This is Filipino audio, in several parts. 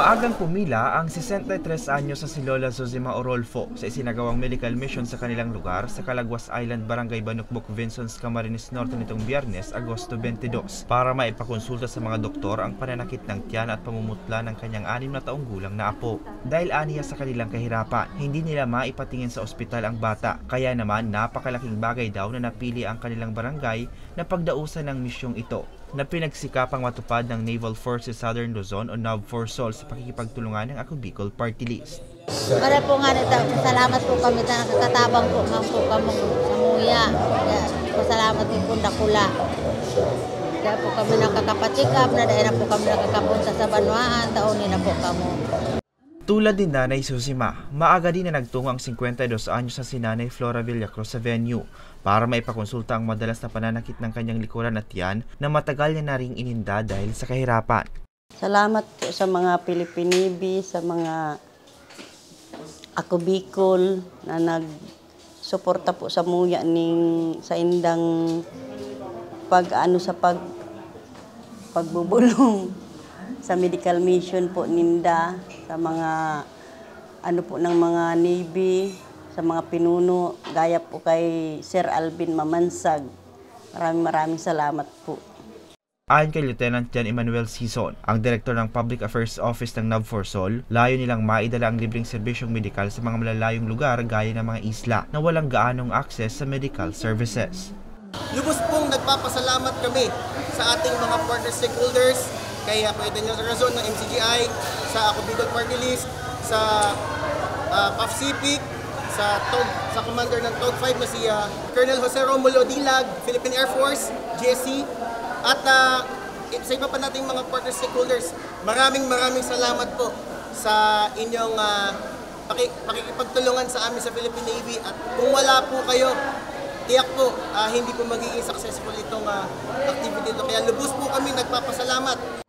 Maagang pumila ang 63 anyos sa si Lola Zosima Orolfo sa isinagawang medical mission sa kanilang lugar sa Calaguas Island, Barangay Banukbok, Vincents, Camarines Norte nitong Biyernes, Agosto 22 para maipakonsulta sa mga doktor ang pananakit ng tiyan at pamumutla ng kanyang 6 na taong gulang na apo. Dahil aniya sa kanilang kahirapan, hindi nila maipatingin sa ospital ang bata, kaya naman napakalaking bagay daw na napili ang kanilang barangay na pagdausan ng misyong ito na pinagsikapang matupad ng Naval Forces Southern Luzon o NAVFORSOL sa pakikipagtulungan ng Ako Bicol Party List. Para po nga salamat po kami na nakakatabang po nga po kami sa muya. Pasalamat din po Dakula. Kaya po kami nakakapatsikap na dahil na po kami nakakapunta sa Banwaan, taonin na po kamo. Tulad din Nanay Zosima, maaga din na nagtungo ang 52 anyos sa si Nanay Flora Villacruz sa venue para maipakonsulta ang madalas na pananakit ng kanyang likuran at tiyan na matagal niya na ring ininda dahil sa kahirapan. Salamat po sa mga Pilipinibi, sa mga Ako Bicol na nagsuporta po sa muya sa indang pagbubulong sa medical mission po ninda, sa mga ng mga Navy, sa mga pinuno, gaya po kay Sir Alvin Mamansag. Maraming salamat po. Ayon kay Lieutenant Jan Emmanuel Sison, ang Direktor ng Public Affairs Office ng NAVFORSOL, layo nilang maidala ang libreng serbisyong medikal sa mga malalayong lugar gaya ng mga isla na walang gaanong access sa medical services. Lubos pong nagpapasalamat kami sa ating mga partner stakeholders, kay Daniel Razon ng MCGI, sa Ako Bicol Party List, sa PAFCIPIC, sa commander ng TOG 5 na si Colonel Jose Romulo Dilag, Philippine Air Force, GSC, at sa iba pa nating mga partner stakeholders. Maraming salamat po sa inyong pakikipagtulungan sa amin sa Philippine Navy, at kung wala po kayo, tiyak po hindi po magiging successful itong activity ito. Kaya lubos po kami nagpapasalamat.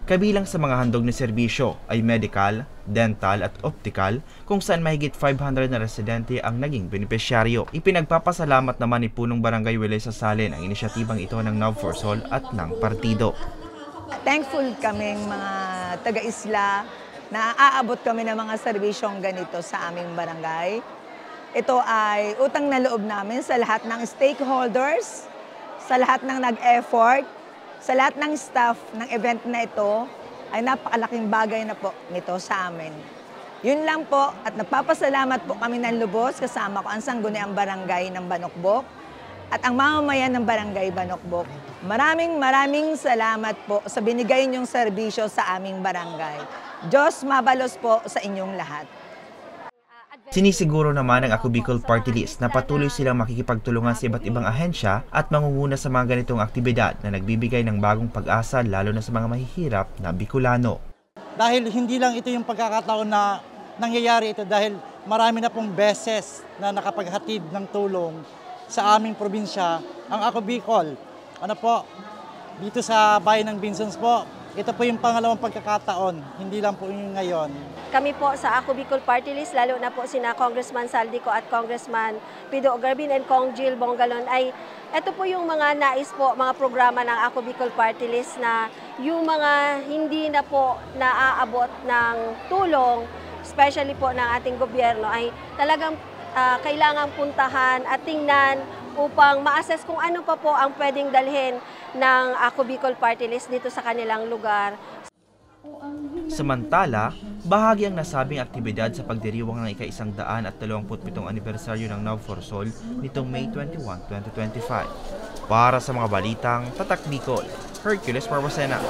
Kabilang sa mga handog na serbisyo ay medical, dental at optical, kung saan mahigit 500 na residente ang naging benepisyaryo. Ipinagpapasalamat naman ni Punong Barangay Wilay Sasalin ang inisyatibang ito ng NAVFORSOL at ng partido. Thankful kaming mga taga-isla na aabot kami ng mga serbisyong ganito sa aming barangay. Ito ay utang na loob namin sa lahat ng stakeholders, sa lahat ng nag-effort, sa lahat ng staff ng event na ito. Ay napakalaking bagay na po nito sa amin. Yun lang po, at nagpapasalamat po kami ng lubos kasama ko ang sangguniang barangay ng Banukbok at ang mamamayan ng barangay Banukbok. Maraming salamat po sa binigay niyong serbisyo sa aming barangay. Diyos mabalos po sa inyong lahat. Sinisiguro naman ng Ako Bicol Party List na patuloy silang makikipagtulungan sa iba't ibang ahensya at mangunguna sa mga ganitong aktibidad na nagbibigay ng bagong pag-asa lalo na sa mga mahihirap na Bicolano. Dahil hindi lang ito yung pagkakataon na nangyayari ito, dahil marami na pong beses na nakapaghatid ng tulong sa aming probinsya ang Ako Bicol. Dito sa bayan ng Vincents po, ito po yung pangalawang pagkakataon, hindi lang po yung ngayon. Kami po sa Ako Bicol Party List, lalo na po sina Congressman Saldico at Congressman Pido Ogarbin and Kong Jill Bongalon, ay ito po yung mga nais po, mga programa ng Ako Bicol Party List na yung mga hindi na po naaabot ng tulong, especially po ng ating gobyerno, ay talagang kailangang puntahan at tingnan upang ma-assess kung ano pa po ang pwedeng dalhin ng Ako Bicol Party List dito sa kanilang lugar. Samantala, bahagi ang nasabing aktibidad sa pagdiriwang ng ika-127 anibersaryo ng NAVFORSOL nitong May 21, 2025. Para sa mga balitang Tatak Bicol, Hercules Barbacena.